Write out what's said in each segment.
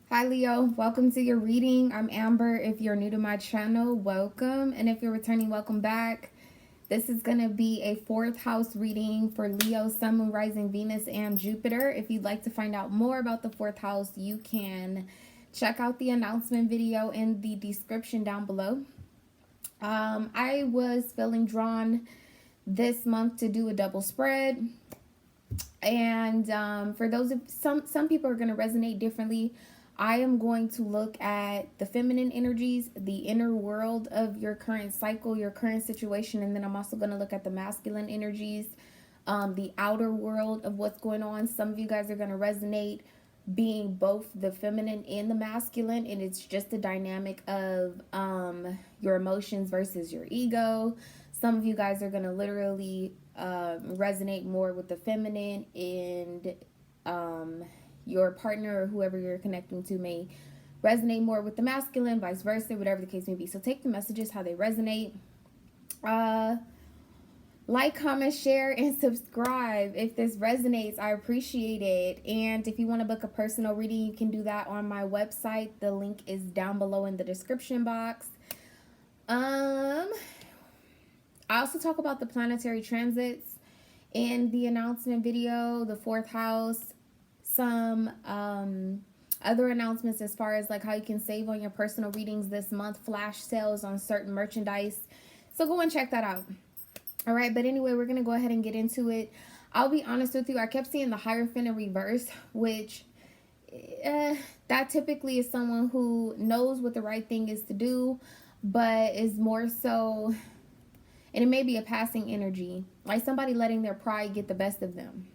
Hi Leo, welcome to your reading. I'm Amber. If you're new to my channel, welcome. And if you're returning, welcome back. This is going to be a 4th house reading for Leo, Sun, Moon, Rising, Venus, and Jupiter. If you'd like to find out more about the 4th house, you can check out the announcement video in the description down below. I was feeling drawn this month to do a double spread. And for those of some people are going to resonate differently. I am going to look at the feminine energies, the inner world of your current cycle, your current situation, and then I'm also going to look at the masculine energies, the outer world of what's going on. Some of you guys are going to resonate being both the feminine and the masculine, and it's just the dynamic of your emotions versus your ego. Some of you guys are going to literally resonate more with the feminine, and your partner or whoever you're connecting to may resonate more with the masculine, vice versa, whatever the case may be. So take the messages how they resonate. Like, comment, share, and subscribe if this resonates. I appreciate it. And if you want to book a personal reading, you can do that on my website. The link is down below in the description box. I also talk about the planetary transits in the announcement video, the 4th house, some other announcements as far as like how you can save on your personal readings this month, flash sales on certain merchandise. So go and check that out. All right, but anyway, we're going to go ahead and get into it. I'll be honest with you. I kept seeing the Hierophant in reverse, which that typically is someone who knows what the right thing is to do, but is more so, and it may be a passing energy, like somebody letting their pride get the best of them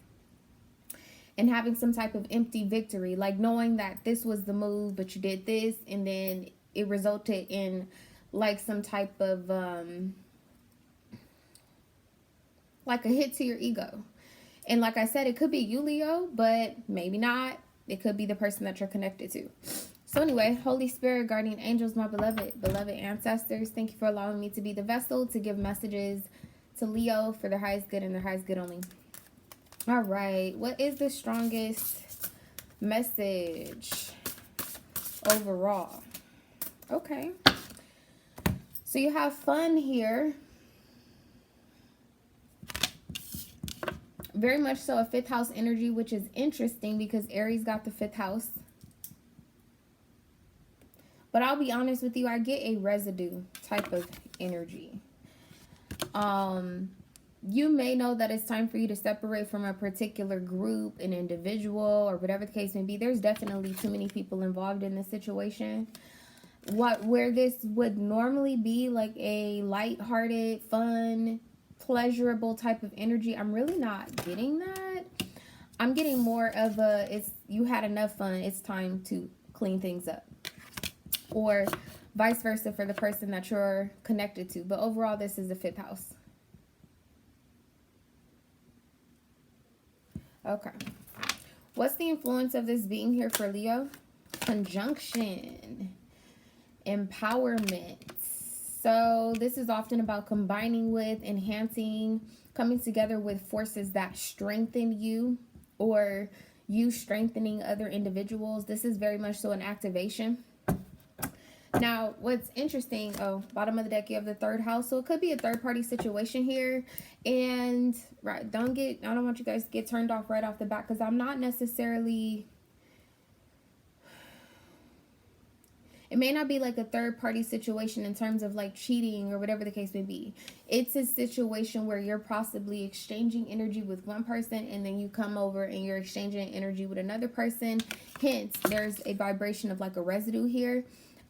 and having some type of empty victory, like knowing that this was the move, but you did this, and then it resulted in like some type of like a hit to your ego. And like I said, it could be you, Leo, but maybe not. It could be the person that you're connected to. So anyway, Holy Spirit, guardian angels, my beloved ancestors, thank you for allowing me to be the vessel to give messages to Leo for their highest good and their highest good only. All right, what is the strongest message overall? Okay, so you have fun here. Very much so a 5th house energy, which is interesting because Aries got the 5th house. But I'll be honest with you, I get a residue type of energy. You may know that it's time for you to separate from a particular group, an individual, or whatever the case may be. There's definitely too many people involved in this situation. Where this would normally be like a lighthearted, fun, pleasurable type of energy, I'm really not getting that. I'm getting more of a, you had enough fun, it's time to clean things up. Or vice versa for the person that you're connected to. But overall, this is the 5th house. Okay. What's the influence of this being here for Leo? Conjunction. Empowerment. So this is often about combining with, enhancing, coming together with forces that strengthen you, or you strengthening other individuals. This is very much so an activation. Now, what's interesting, bottom of the deck, you have the 3rd house. So it could be a third-party situation here. And, right, I don't want you guys to get turned off right off the bat, because I'm not necessarily, it may not be like a third-party situation in terms of like cheating or whatever the case may be. It's a situation where you're possibly exchanging energy with one person, and then you come over and you're exchanging energy with another person. Hence, there's a vibration of like a residue here.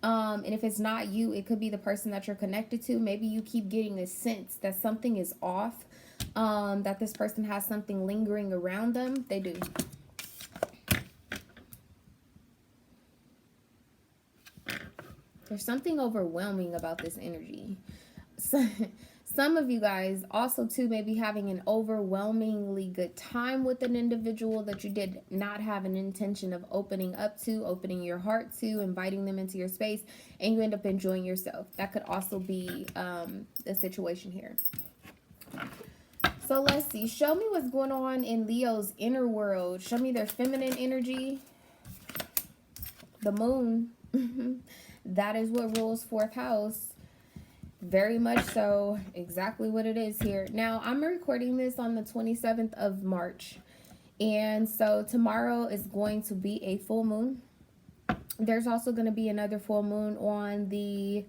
And if it's not you, it could be the person that you're connected to. Maybe you keep getting a sense that something is off, that this person has something lingering around them. They do. There's something overwhelming about this energy. Some of you guys also too may be having an overwhelmingly good time with an individual that you did not have an intention of opening up to, opening your heart to, inviting them into your space, and you end up enjoying yourself. That could also be the situation here. So let's see. Show me what's going on in Leo's inner world. Show me their feminine energy. the moon. That is what rules fourth house. Very much so. Exactly what it is here. Now, I'm recording this on the 27th of March. And so tomorrow is going to be a full moon. There's also going to be another full moon on the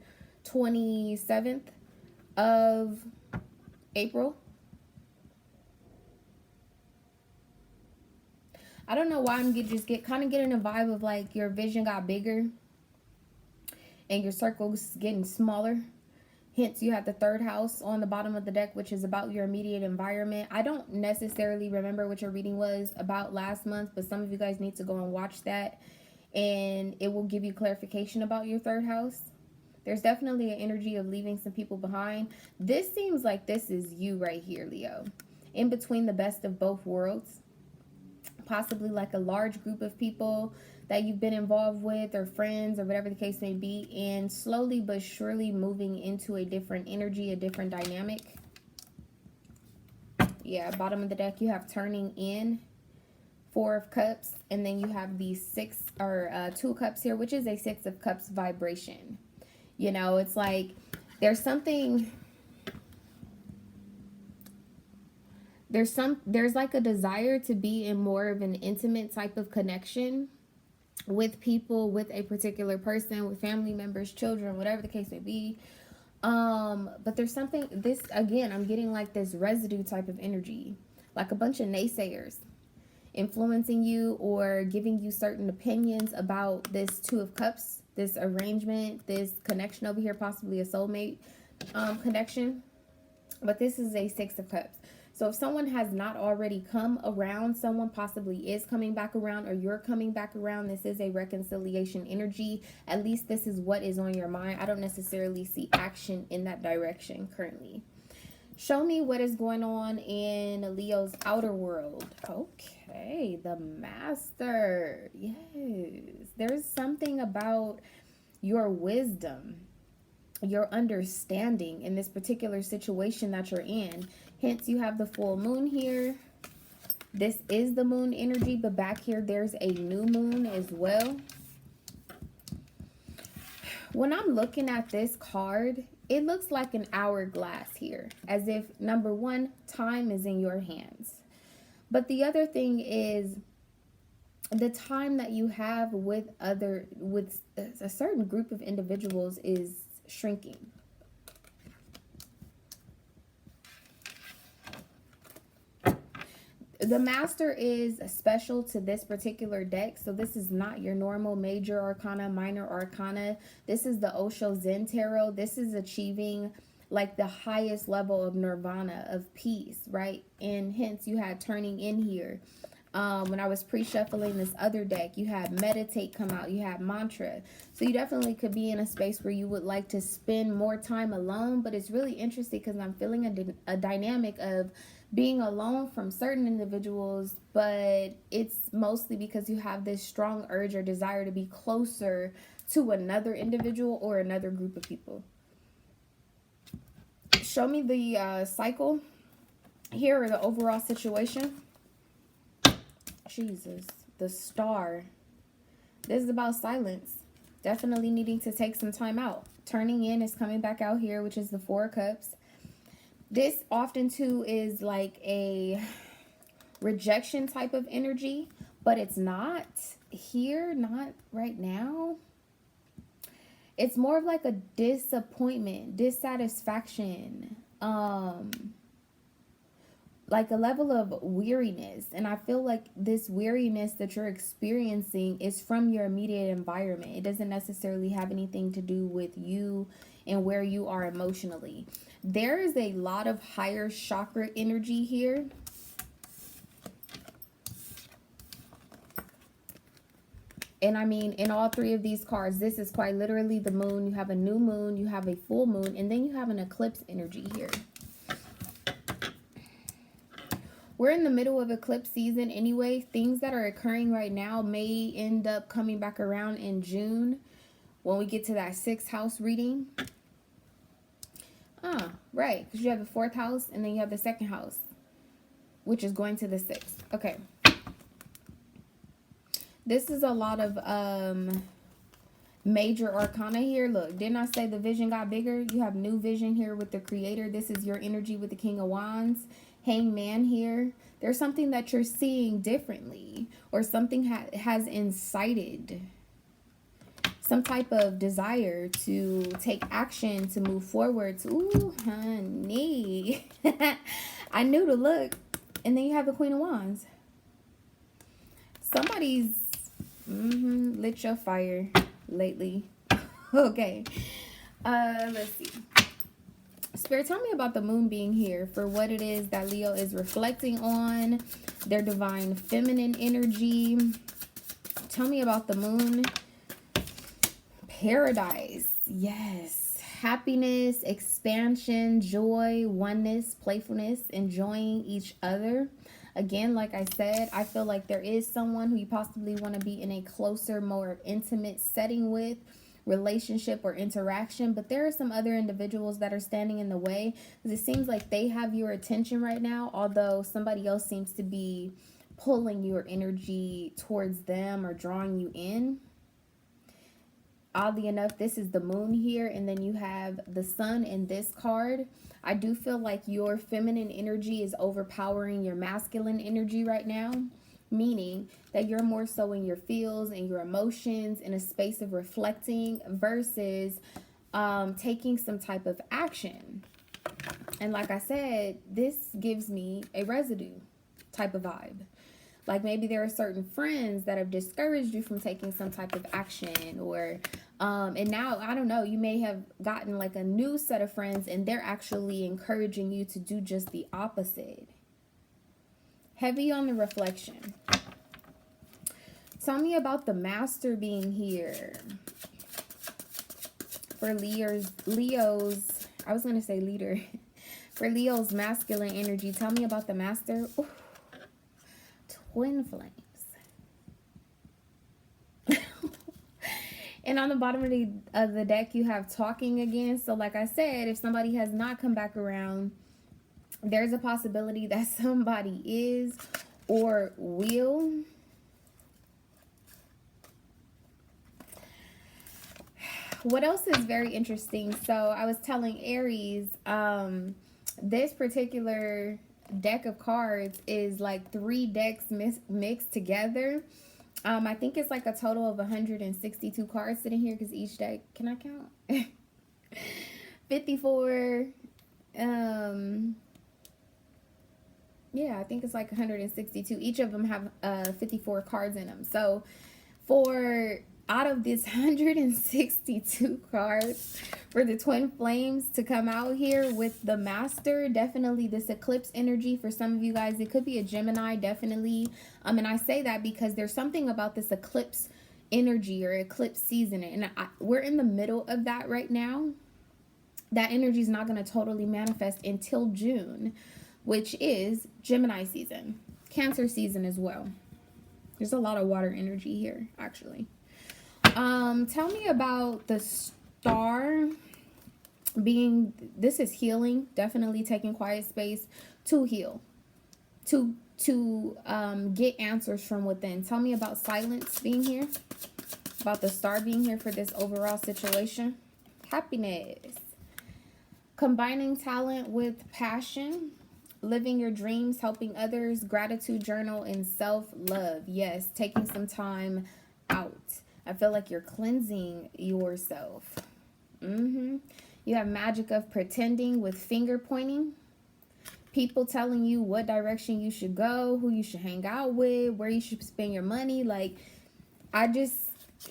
27th of April. I don't know why I'm just kind of getting a vibe of like your vision got bigger and your circle's getting smaller. Hence, you have the third house on the bottom of the deck, which is about your immediate environment. I don't necessarily remember what your reading was about last month, but some of you guys need to go and watch that, and it will give you clarification about your third house. There's definitely an energy of leaving some people behind. This seems like this is you right here, Leo. In between the best of both worlds. Possibly like a large group of people that you've been involved with, or friends, or whatever the case may be, and slowly but surely moving into a different energy, a different dynamic. Yeah, bottom of the deck, you have turning in, Four of Cups, and then you have the Two of Cups here, which is a Six of Cups vibration. You know, it's like there's something... There's like a desire to be in more of an intimate type of connection with people, with a particular person, with family members, children, whatever the case may be. But there's something, again, I'm getting like this residue type of energy, like a bunch of naysayers influencing you or giving you certain opinions about this Two of Cups, this arrangement, this connection over here, possibly a soulmate connection. But this is a Six of Cups. So if someone has not already come around, someone possibly is coming back around, or you're coming back around. This is a reconciliation energy. At least this is what is on your mind. I don't necessarily see action in that direction currently. Show me what is going on in Leo's outer world. Okay, the Master. Yes, there's something about your wisdom, your understanding in this particular situation that you're in. Hence, you have the full moon here. This is the moon energy, but back here, there's a new moon as well. When I'm looking at this card, it looks like an hourglass here, as if, number one, time is in your hands. But the other thing is the time that you have with a certain group of individuals is shrinking. The Master is special to this particular deck. So this is not your normal major arcana, minor arcana. This is the Osho Zen Tarot. This is achieving like the highest level of nirvana, of peace, right? And hence you had turning in here. When I was pre-shuffling this other deck, you had meditate come out, you had mantra. So you definitely could be in a space where you would like to spend more time alone. But it's really interesting because I'm feeling a dynamic of being alone from certain individuals, but it's mostly because you have this strong urge or desire to be closer to another individual or another group of people. Show me the cycle here, or the overall situation. Jesus, the Star. This is about silence. Definitely needing to take some time out. Turning in is coming back out here, which is the Four of Cups. This often too is like a rejection type of energy, but it's not here, not right now. It's more of like a disappointment, dissatisfaction, like a level of weariness. And I feel like this weariness that you're experiencing is from your immediate environment. It doesn't necessarily have anything to do with you and where you are emotionally. There is a lot of higher chakra energy here. And I mean, in all three of these cards, this is quite literally the moon. You have a new moon, you have a full moon, and then you have an eclipse energy here. We're in the middle of eclipse season anyway. Things that are occurring right now may end up coming back around in June when we get to that 6th house reading. Right, because you have the 4th house and then you have the 2nd house, which is going to the 6th. Okay. This is a lot of Major arcana here. Look, didn't I say the vision got bigger? You have new vision here with the creator. This is your energy with the King of Wands. Hangman here. There's something that you're seeing differently, or something has incited some type of desire to take action, to move forward. Ooh, honey. I knew to look. And then you have the Queen of Wands. Somebody's lit your fire lately. Okay. Let's see. Spirit, tell me about the moon being here, for what it is that Leo is reflecting on, their divine feminine energy. Tell me about the moon. Paradise. Yes. Happiness, expansion, joy, oneness, playfulness, enjoying each other. Again, like I said, I feel like there is someone who you possibly want to be in a closer, more intimate setting with, relationship or interaction, but there are some other individuals that are standing in the way, because it seems like they have your attention right now, although somebody else seems to be pulling your energy towards them or drawing you in. Oddly enough, this is the moon here, and then you have the sun in this card. I do feel like your feminine energy is overpowering your masculine energy right now, meaning that you're more so in your feels and your emotions, in a space of reflecting versus taking some type of action. And like I said, this gives me a residue type of vibe. Like maybe there are certain friends that have discouraged you from taking some type of action, or and now, I don't know, you may have gotten like a new set of friends and they're actually encouraging you to do just the opposite. Heavy on the reflection. Tell me about the master being here. For Leo's, I was going to say leader. For Leo's masculine energy, tell me about the master. Ooh. Twin flames. And on the bottom of the deck, you have talking again. So like I said, if somebody has not come back around, there's a possibility that somebody is or will. What else is very interesting? So I was telling Aries, this particular deck of cards is like 3 decks mixed together. I think it's like a total of 162 cards sitting here, because each deck, can I count? 54. Yeah, I think it's like 162. Each of them have 54 cards in them. So out of this 162 cards, for the twin flames to come out here with the master, definitely this eclipse energy for some of you guys. It could be a Gemini, definitely. And I say that because there's something about this eclipse energy or eclipse season, and we're in the middle of that right now. That energy is not going to totally manifest until June, which is Gemini season, Cancer season as well. There's a lot of water energy here, actually. Tell me about the star being, this is healing, definitely taking quiet space to heal, to get answers from within. Tell me about silence being here, about the star being here for this overall situation. Happiness, combining talent with passion, living your dreams, helping others, gratitude journal, and self-love. Yes, taking some time out. I feel like you're cleansing yourself. You have magic of pretending with finger pointing. People telling you what direction you should go, who you should hang out with, where you should spend your money. Like, I just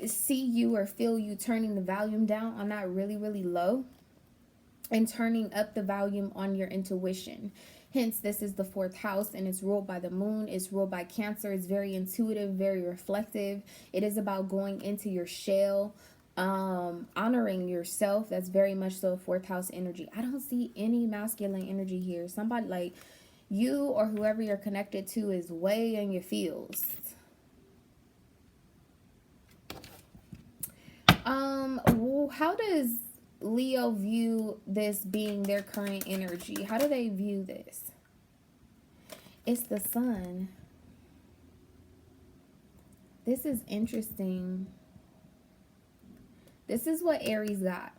see you or feel you turning the volume down on that really, really low, and turning up the volume on your intuition. Hence, this is the 4th house, and it's ruled by the moon. It's ruled by Cancer. It's very intuitive, very reflective. It is about going into your shell, honoring yourself. That's very much so 4th house energy. I don't see any masculine energy here. Somebody like you or whoever you're connected to is way in your feels. How does Leo view this being their current energy? How do they view this? It's the sun. This is interesting. This is what Aries got.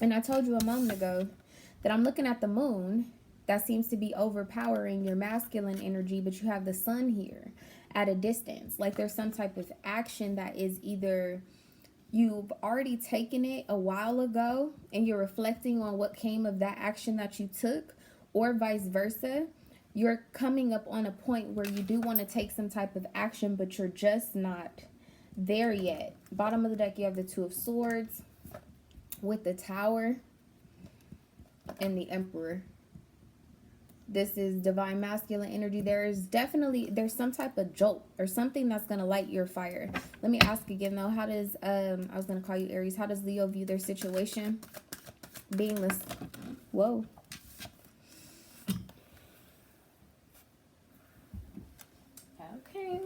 And I told you a moment ago that I'm looking at the moon that seems to be overpowering your masculine energy, but you have the sun here at a distance. Like there's some type of action that is either you've already taken it a while ago and you're reflecting on what came of that action that you took, or vice versa. You're coming up on a point where you do want to take some type of action, but you're just not there yet. Bottom of the deck, you have the Two of Swords with the Tower and the Emperor. This is divine masculine energy. There's some type of jolt or something that's going to light your fire. Let me ask again though, how does, I was going to call you Aries. How does Leo view their situation? Being this, whoa. Okay.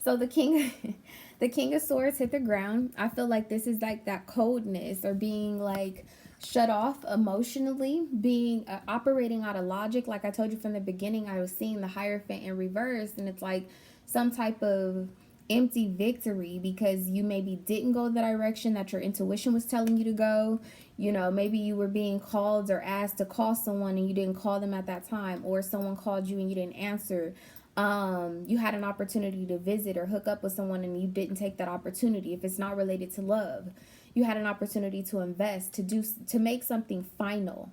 So the King of Swords hit the ground. I feel like this is like that coldness or being like shut off emotionally, being operating out of logic. Like I told you from the beginning, I was seeing the Hierophant in reverse, and it's like some type of empty victory because you maybe didn't go the direction that your intuition was telling you to go. You know, maybe you were being called or asked to call someone and you didn't call them at that time, or someone called you and you didn't answer. You had an opportunity to visit or hook up with someone and you didn't take that opportunity. If it's not related to love, you had an opportunity to invest, to make something final.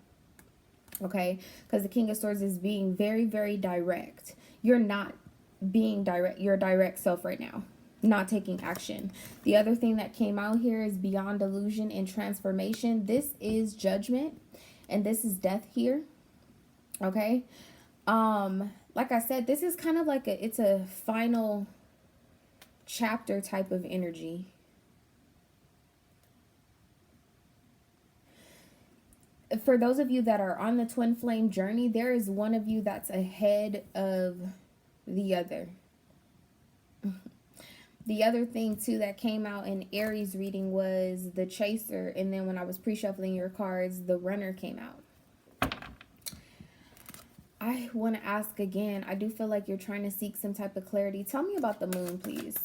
Okay, because the King of Swords is being very, very direct. You're not being direct, your direct self right now, not taking action. The other thing that came out here is beyond illusion and transformation. This is judgment and this is death here. Okay, like I said, this is kind of like it's a final chapter type of energy. For those of you that are on the twin flame journey, there is one of you that's ahead of the other. The other thing too that came out in Aries reading was the Chaser, and then when I was pre-shuffling your cards, the Runner came out. I want to ask again, I do feel like you're trying to seek some type of clarity. Tell me about the moon, please.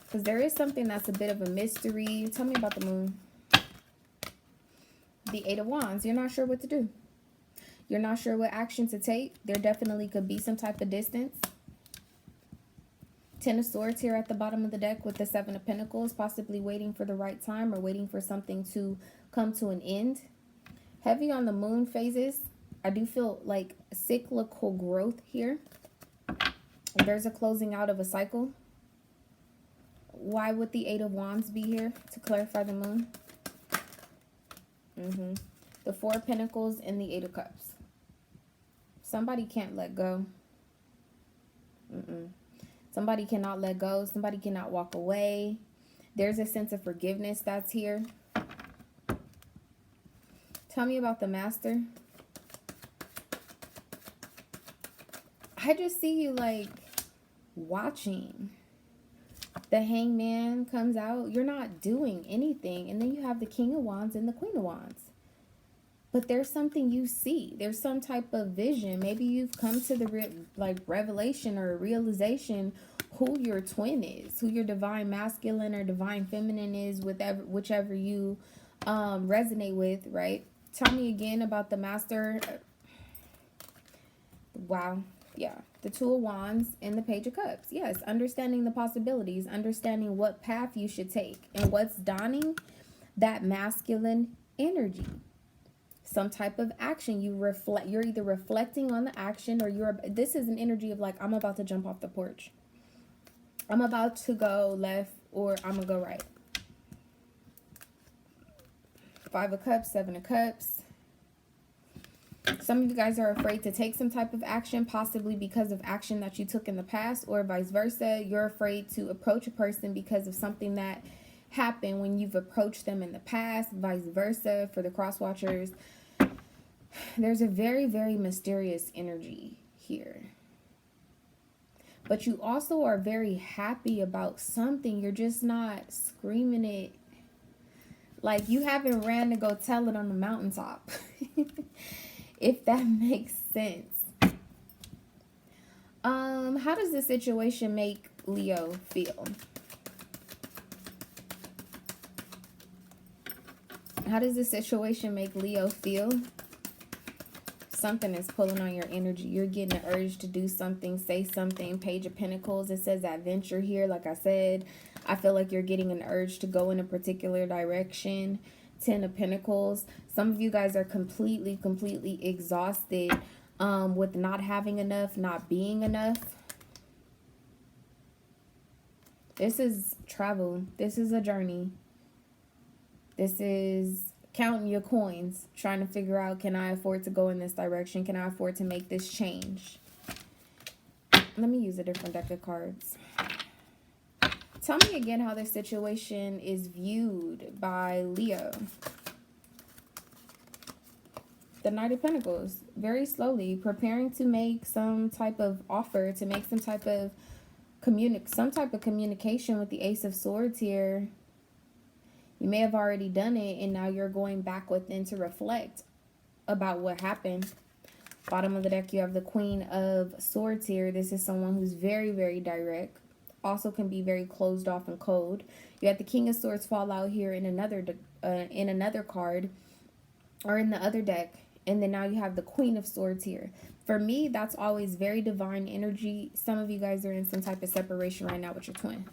Because there is something that's a bit of a mystery. Tell me about the moon. The Eight of Wands. You're not sure what to do. You're not sure what action to take. There definitely could be some type of distance. Ten of Swords here at the bottom of the deck with the Seven of Pentacles. Possibly waiting for the right time or waiting for something to come to an end. Heavy on the moon phases. I do feel like cyclical growth here. There's a closing out of a cycle. Why would the Eight of Wands be here to clarify the moon? The Four of Pentacles and the Eight of Cups. Somebody can't let go. Somebody cannot let go. Somebody cannot walk away. There's a sense of forgiveness that's here. Tell me about the Master. I just see you like watching. The Hangman comes out. You're not doing anything. And then you have the King of Wands and the Queen of Wands. But there's something you see. There's some type of vision. Maybe you've come to the revelation or realization who your twin is, who your divine masculine or divine feminine is, whichever you resonate with, right? Tell me again about the Master. Wow. Yeah, the Two of Wands and the Page of Cups. Yes, understanding the possibilities, understanding what path you should take and what's dawning, that masculine energy. Some type of action you reflect. You're either reflecting on the action or this is an energy of like, I'm about to jump off the porch. I'm about to go left or I'm going to go right. Five of Cups, Seven of Cups. Some of you guys are afraid to take some type of action, possibly because of action that you took in the past, or vice versa. You're afraid to approach a person because of something that happened when you've approached them in the past, vice versa. For the cross watchers, there's a very, very mysterious energy here. But you also are very happy about something. You're just not screaming it. Like you haven't ran to go tell it on the mountaintop. If that makes sense. How does this situation make Leo feel? How does this situation make Leo feel? Something is pulling on your energy. You're getting the urge to do something, say something. Page of Pentacles, it says adventure here. Like I said, I feel like you're getting an urge to go in a particular direction. 10 of Pentacles. Some of you guys are completely exhausted with not having enough, not being enough. This is travel. This is a journey. This is counting your coins, trying to figure out, can I afford to go in this direction? Can I afford to make this change? Let me use a different deck of cards. Tell me again how this situation is viewed by Leo. The Knight of Pentacles, very slowly preparing to make some type of offer, to make some type of communication with the Ace of Swords here. You may have already done it, and now you're going back within to reflect about what happened. Bottom of the deck, you have the Queen of Swords here. This is someone who's very direct. Also can be very closed off and cold. You have the King of Swords fall out here in another card, or in the other deck. And then now you have the Queen of Swords here. For me, that's always very divine energy. Some of you guys are in some type of separation right now with your twin.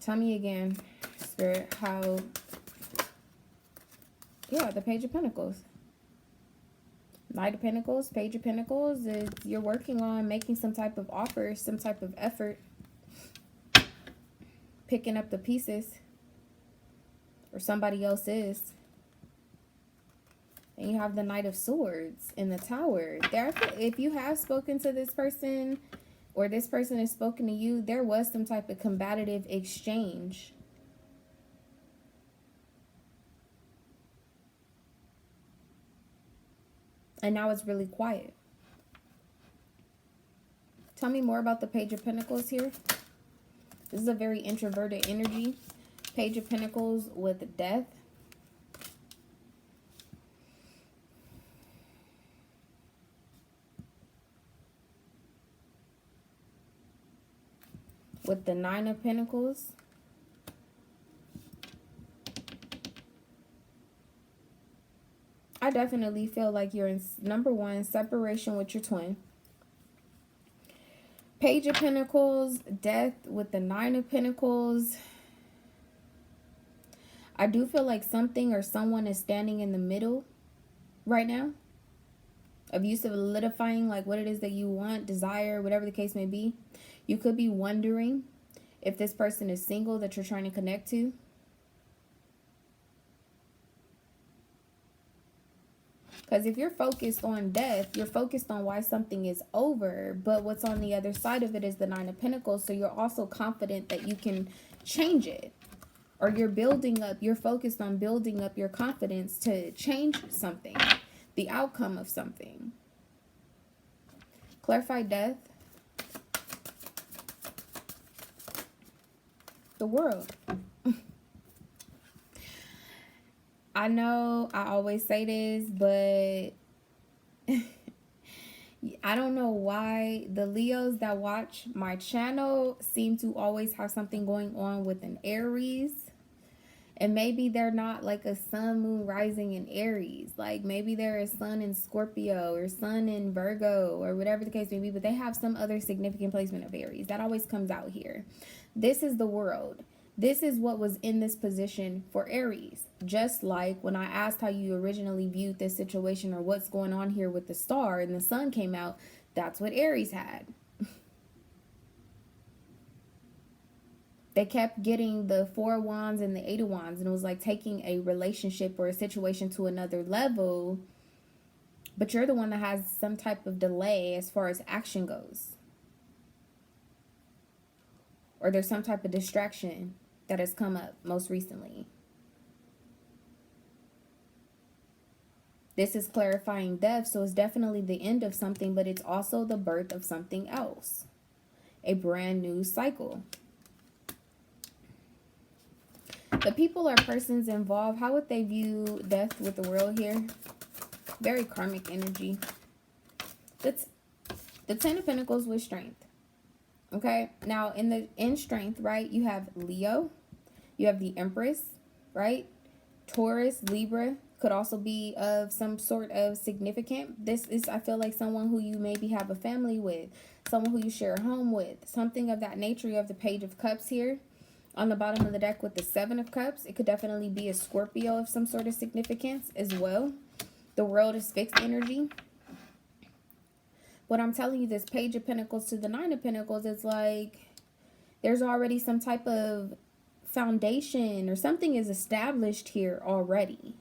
Tell me again, Spirit, how... Yeah, the Page of Pentacles. Knight of Pentacles, Page of Pentacles is you're working on making some type of offer, some type of effort. Picking up the pieces. Or somebody else is. And you have the Knight of Swords in the Tower. If you have spoken to this person, or this person has spoken to you, there was some type of combative exchange. And now it's really quiet. Tell me more about the Page of Pentacles here. This is a very introverted energy. Page of Pentacles with death. With the Nine of Pentacles. I definitely feel like you're in, number one, separation with your twin. Page of Pentacles, death with the Nine of Pentacles. I do feel like something or someone is standing in the middle right now of you solidifying like what it is that you want, desire, whatever the case may be. You could be wondering if this person is single that you're trying to connect to. Because if you're focused on death, you're focused on why something is over. But what's on the other side of it is the Nine of Pentacles. So you're also confident that you can change it. Or you're building up, you're focused on building up your confidence to change something. The outcome of something. Clarify death. The World. I know I always say this, but I don't know why the Leos that watch my channel seem to always have something going on with an Aries. And maybe they're not like a sun, moon, rising in Aries. Like maybe they're a sun in Scorpio or sun in Virgo or whatever the case may be. But they have some other significant placement of Aries. That always comes out here. This is the World. This is what was in this position for Aries. Just like when I asked how you originally viewed this situation or what's going on here with the star and the sun came out, that's what Aries had. They kept getting the Four of Wands and the Eight of Wands, and it was like taking a relationship or a situation to another level. But you're the one that has some type of delay as far as action goes. Or there's some type of distraction that has come up most recently. This is clarifying death, so it's definitely the end of something, but it's also the birth of something else. A brand new cycle. The people or persons involved, how would they view death with the World here? Very karmic energy. That's the Ten of Pentacles with strength. Okay, now in strength, right, you have Leo, you have the Empress, right? Taurus, Libra could also be of some sort of significant. This is, I feel like, someone who you maybe have a family with, someone who you share a home with, something of that nature. You have the Page of Cups here on the bottom of the deck with the Seven of Cups. It could definitely be a Scorpio of some sort of significance as well. The World is fixed energy. What I'm telling you, this Page of Pentacles to the Nine of Pentacles is like there's already some type of foundation or something is established here already.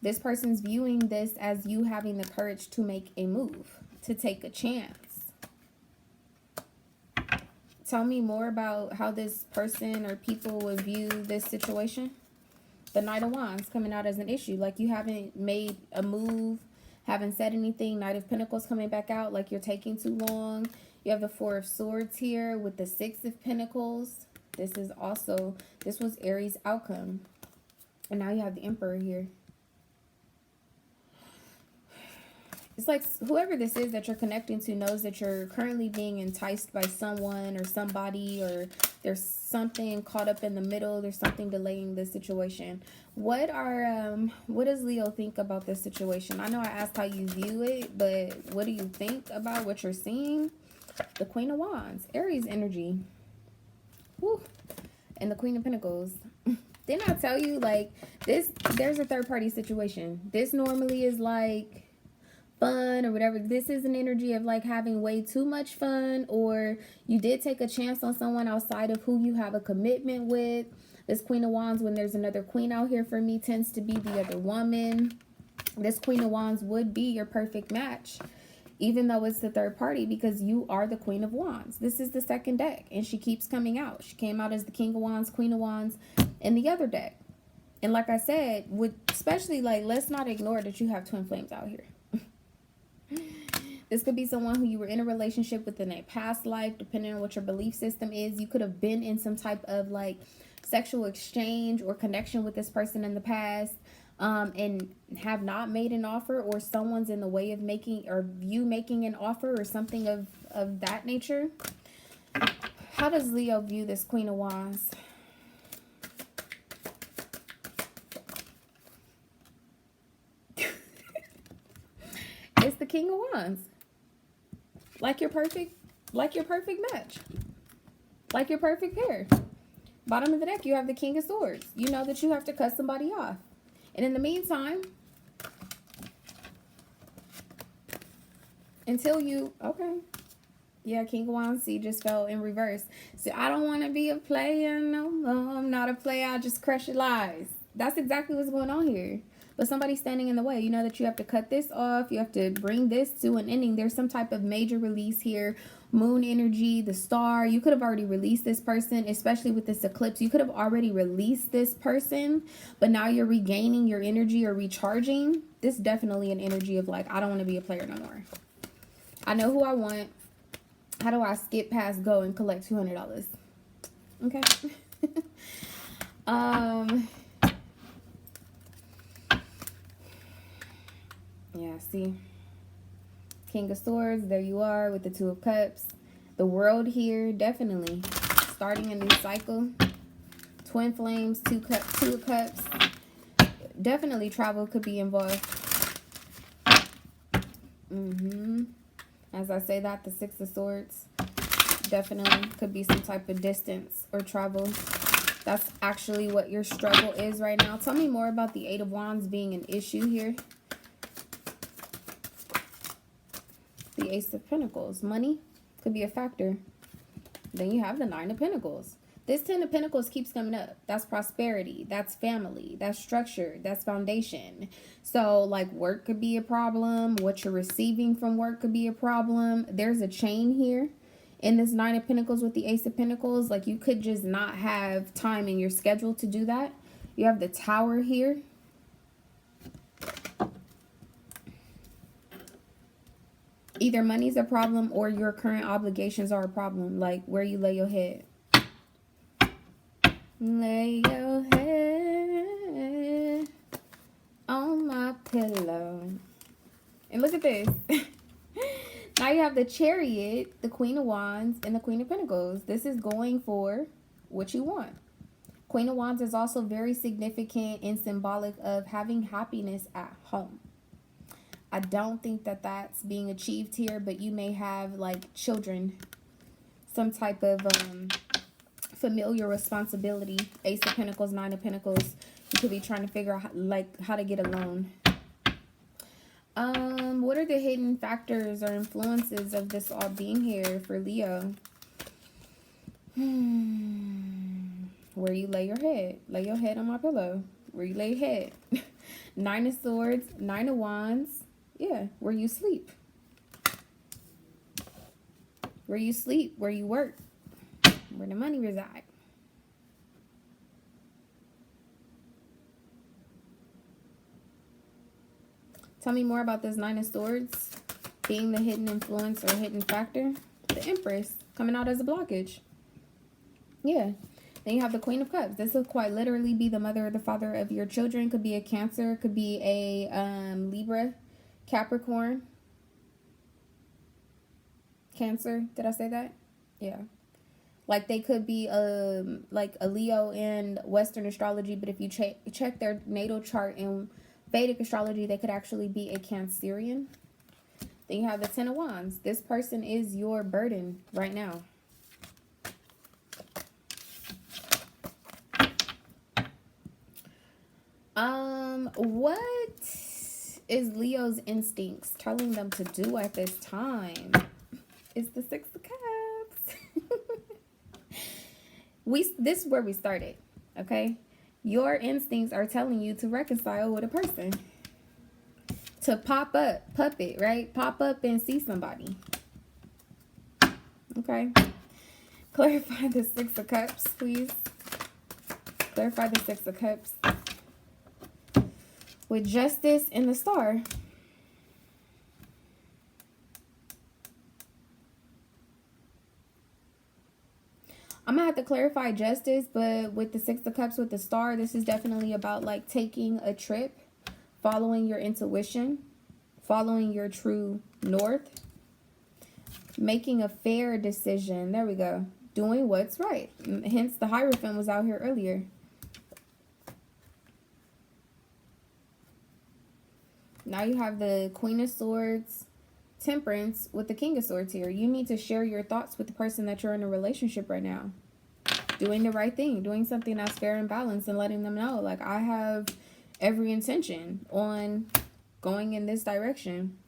This person's viewing this as you having the courage to make a move, to take a chance. Tell me more about how this person or people would view this situation. The Knight of Wands coming out as an issue. Like you haven't made a move, haven't said anything. Knight of Pentacles coming back out like you're taking too long. You have the Four of Swords here with the Six of Pentacles. This was Aries outcome. And now you have the Emperor here. It's like whoever this is that you're connecting to knows that you're currently being enticed by someone or somebody, or there's something caught up in the middle. There's something delaying this situation. What does Leo think about this situation? I know I asked how you view it, but what do you think about what you're seeing? The Queen of Wands, Aries energy. Woo. And the Queen of Pentacles. Didn't I tell you, like, there's a third party situation. This normally is like fun or whatever. This is an energy of like having way too much fun, or you did take a chance on someone outside of who you have a commitment with. This Queen of Wands, when there's another queen out here for me, tends to be the other woman. This Queen of Wands would be your perfect match, even though it's the third party, because you are the Queen of Wands. This is the second deck, and she keeps coming out. She came out as the King of Wands, Queen of Wands in the other deck. And like I said, especially like, let's not ignore that you have twin flames out here. This could be someone who you were in a relationship with in a past life, depending on what your belief system is. You could have been in some type of like sexual exchange or connection with this person in the past, and have not made an offer, or someone's in the way of making, or you making an offer or something of that nature. How does Leo view this Queen of Wands? It's the King of Wands. Like your perfect match. Like your perfect pair. Bottom of the deck, you have the King of Swords. You know that you have to cut somebody off. And in the meantime, until you, okay. Yeah, King of Wands, see, just fell in reverse. So I don't want to be a player no more. I'm not a player. I just crush your lies. That's exactly what's going on here. But somebody's standing in the way. You know that you have to cut this off. You have to bring this to an ending. There's some type of major release here. Moon energy, the star. You could have already released this person, especially with this eclipse. You could have already released this person, but now you're regaining your energy or recharging. This is definitely an energy of like, I don't want to be a player no more. I know who I want. How do I skip past go and collect $200? Okay. Yeah, see, King of Swords, there you are with the Two of Cups. The World here, definitely starting a new cycle. Twin flames, Two of Cups. Definitely travel could be involved. As I say that, the Six of Swords definitely could be some type of distance or travel. That's actually what your struggle is right now. Tell me more about the Eight of Wands being an issue here. The Ace of Pentacles. Money could be a factor. Then you have the Nine of Pentacles. This Ten of Pentacles keeps coming up. That's prosperity. That's family. That's structure. That's foundation. So, like, work could be a problem. What you're receiving from work could be a problem. There's a chain here in this Nine of Pentacles with the Ace of Pentacles. Like, you could just not have time in your schedule to do that. You have the Tower here. Either money's a problem or your current obligations are a problem. Like where you lay your head. Lay your head on my pillow. And look at this. Now you have the Chariot, the Queen of Wands, and the Queen of Pentacles. This is going for what you want. Queen of Wands is also very significant and symbolic of having happiness at home. I don't think that that's being achieved here, but you may have like children, some type of familiar responsibility. Ace of Pentacles, Nine of Pentacles. You could be trying to figure out like how to get a loan. What are the hidden factors or influences of this all being here for Leo? Where you lay your head. Lay your head on my pillow. Where you lay your head. Nine of Swords, Nine of Wands. Yeah, where you sleep. Where you sleep, where you work, where the money reside. Tell me more about this Nine of Swords being the hidden influence or hidden factor. The Empress coming out as a blockage. Yeah. Then you have the Queen of Cups. This will quite literally be the mother or the father of your children. Could be a Cancer. Could be a Libra, Capricorn. Cancer. Did I say that? Yeah. Like they could be like a Leo in Western astrology. But if you check their natal chart in Vedic astrology, they could actually be a Cancerian. Then you have the Ten of Wands. This person is your burden right now. What is Leo's instincts telling them to do at this time? It's the Six of Cups. This is where we started, okay? Your instincts are telling you to reconcile with a person. To pop up, puppet, right? Pop up and see somebody. Okay. Clarify the Six of Cups, please. Clarify the Six of Cups. With Justice and the Star. I'm going to have to clarify Justice, but with the Six of Cups, with the Star, this is definitely about like taking a trip, following your intuition, following your true north, making a fair decision. There we go. Doing what's right. Hence, the Hierophant was out here earlier. Now you have the Queen of Swords, Temperance with the King of Swords here. You need to share your thoughts with the person that you're in a relationship right now. Doing the right thing. Doing something that's fair and balanced and letting them know, like, I have every intention on going in this direction.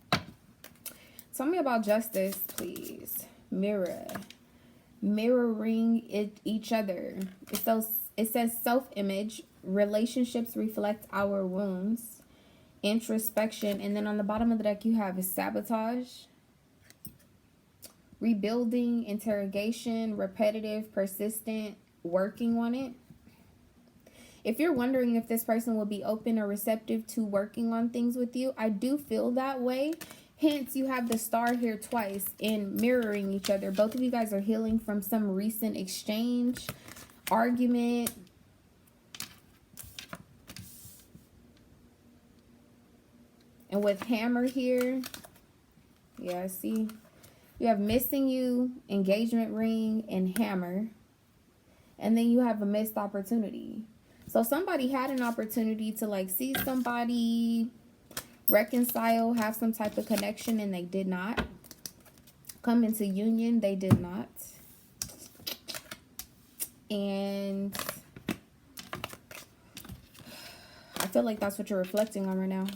Tell me about Justice, please. Mirror. Mirroring each other. It says self-image. Relationships reflect our wounds. Introspection, and then on the bottom of the deck you have is sabotage, rebuilding, interrogation, repetitive, persistent, working on it. If you're wondering if this person will be open or receptive to working on things with you, I do feel that way. Hence, you have the Star here twice in mirroring each other. Both of you guys are healing from some recent exchange, argument. And with Hammer here, yeah, see, you have Missing You, Engagement Ring, and Hammer. And then you have a missed opportunity. So somebody had an opportunity to like see somebody, reconcile, have some type of connection, and they did not. Come into union, they did not. And I feel like that's what you're reflecting on right now.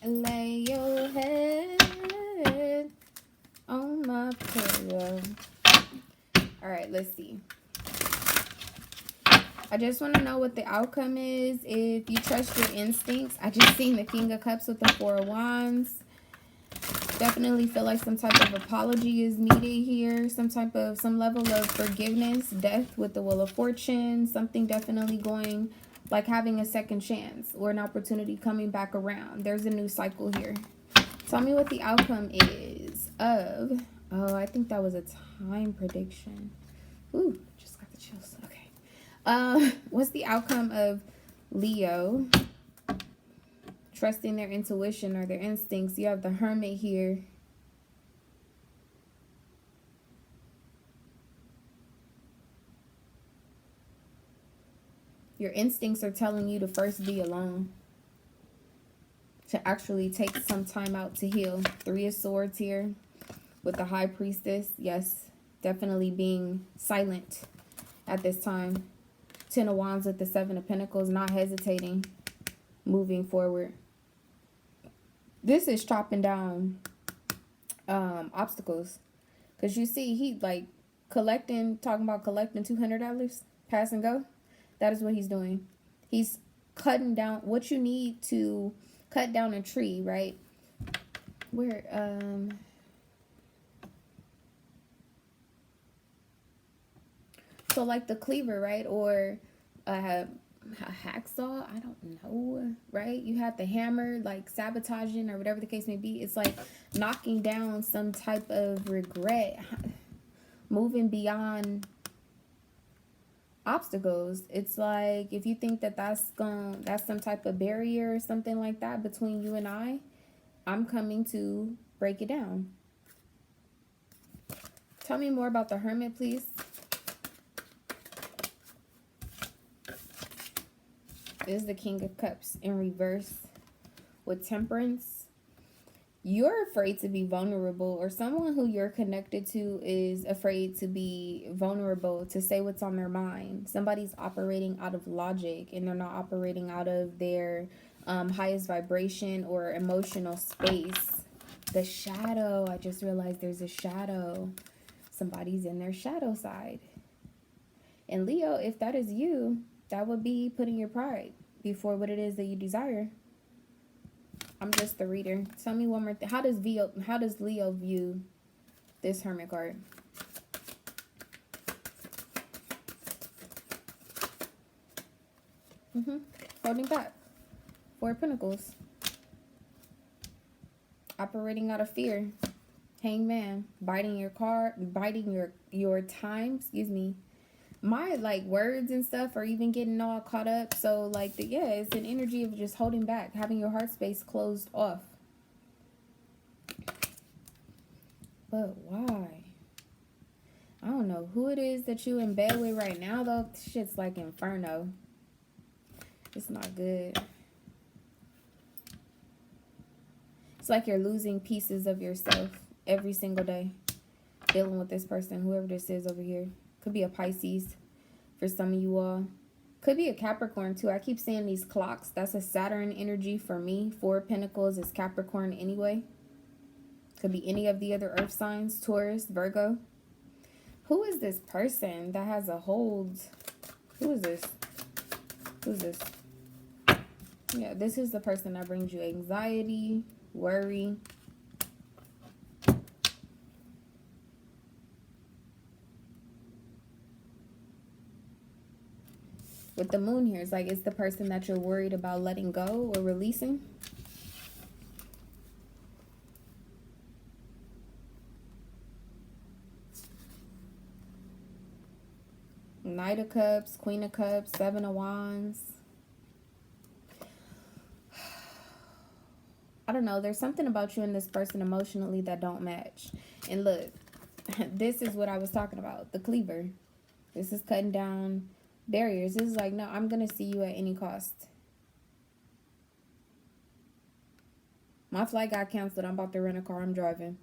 Lay your head on my pillow. All right, let's see. I just want to know what the outcome is. If you trust your instincts. I just seen the King of Cups with the Four of Wands. Definitely feel like some type of apology is needed here. Some level of forgiveness. Death with the Wheel of Fortune. Something definitely going, like having a second chance or an opportunity coming back around. There's a new cycle here. Tell me what the outcome is of... Oh, I think that was a time prediction. Ooh, just got the chills. Okay. What's the outcome of Leo trusting their intuition or their instincts. You have the Hermit here. Your instincts are telling you to first be alone, to actually take some time out to heal. 3 of Swords here with the High Priestess. Yes, definitely being silent at this time. 10 of Wands with the 7 of Pentacles, not hesitating, moving forward. This is chopping down obstacles, because you see he like talking about collecting $200, pass and go. That is what he's doing. He's cutting down what you need to cut down a tree, right? Where so like the cleaver, right? Or a hacksaw, I don't know, right? You have the hammer, like sabotaging or whatever the case may be. It's like knocking down some type of regret, moving beyond obstacles. It's like if you think that that's some type of barrier or something like that between you and I'm coming to break it down. Tell me more about the Hermit, please. This is the King of Cups in reverse with Temperance. You're afraid to be vulnerable, or someone who you're connected to is afraid to be vulnerable, to say what's on their mind. Somebody's operating out of logic and they're not operating out of their highest vibration or emotional space. The shadow, I just realized there's a shadow. Somebody's in their shadow side. And Leo, if that is you, that would be putting your pride before what it is that you desire. I'm just the reader. Tell me one more thing. How does Leo view this Hermit card? Holding back. 4 of Pentacles. Operating out of fear. Hangman. Biting your time. Excuse me. My like words and stuff are even getting all caught up. So like it's an energy of just holding back, having your heart space closed off. But why? I don't know who it is that you in bed with right now though. Shit's like inferno. It's not good. It's like you're losing pieces of yourself every single day. Dealing with this person, whoever this is over here. Could be a Pisces for some of you all. Could be a Capricorn too. I keep seeing these clocks. That's a Saturn energy for me. 4 of Pentacles is Capricorn anyway. Could be any of the other earth signs. Taurus, Virgo. Who is this person that has a hold? Who is this? Who's this? Yeah, this is the person that brings you anxiety, worry. With the moon here, it's like it's the person that you're worried about letting go or releasing. Knight of Cups, Queen of Cups, 7 of Wands. I don't know. There's something about you and this person emotionally that don't match. And look, this is what I was talking about. The cleaver. This is cutting down barriers. This is like, no, I'm going to see you at any cost. My flight got canceled. I'm about to rent a car. I'm driving.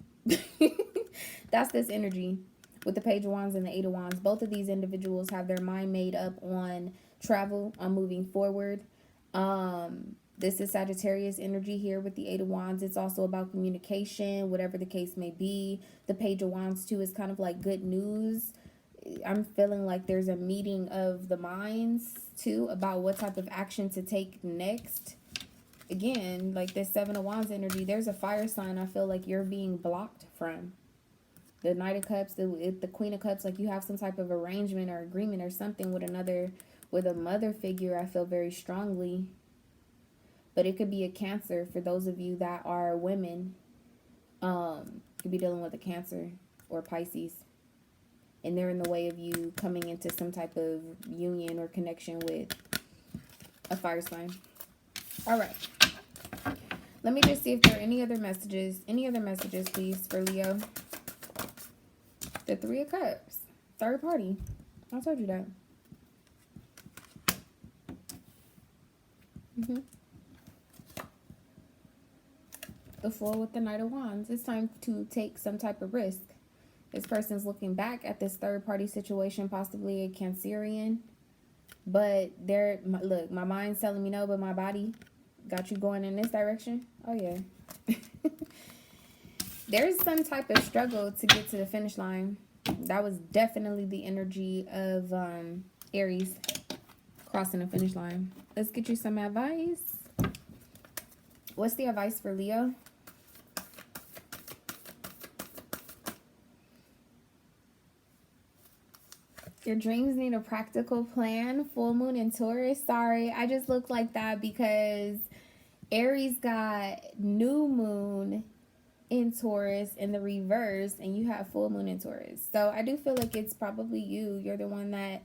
That's this energy with the Page of Wands and the 8 of Wands. Both of these individuals have their mind made up on travel, on moving forward. This is Sagittarius energy here with the 8 of Wands. It's also about communication, whatever the case may be. The Page of Wands too is kind of like good news. I'm feeling like there's a meeting of the minds too about what type of action to take next. Again, like this 7 of Wands energy, there's a fire sign I feel like you're being blocked from. The Knight of Cups, the Queen of Cups, like you have some type of arrangement or agreement or something with a mother figure, I feel very strongly. But it could be a Cancer for those of you that are women. Could be dealing with a Cancer or Pisces. And they're in the way of you coming into some type of union or connection with a fire sign. All right. Let me just see if there are any other messages. Any other messages, please, for Leo. The Three of Cups. Third party. I told you that. The Fool with the Knight of Wands. It's time to take some type of risk. This person's looking back at this third party situation, possibly a Cancerian. But look, my mind's telling me no, but my body got you going in this direction. Oh, yeah. There's some type of struggle to get to the finish line. That was definitely the energy of Aries crossing the finish line. Let's get you some advice. What's the advice for Leo? Your dreams need a practical plan. Full moon in Taurus. Sorry, I just look like that because Aries got new moon in Taurus in the reverse, and you have full moon in Taurus. So I do feel like it's probably you. You're the one that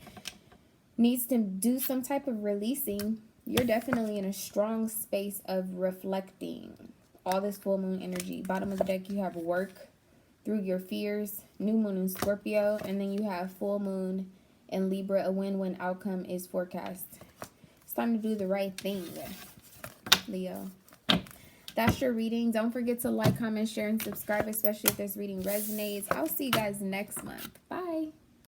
needs to do some type of releasing. You're definitely in a strong space of reflecting all this full moon energy. Bottom of the deck, you have work through your fears, new moon in Scorpio, and then you have full moon in Libra. A win-win outcome is forecast. It's time to do the right thing, Leo. That's your reading. Don't forget to like, comment, share, and subscribe, especially if this reading resonates. I'll see you guys next month. Bye.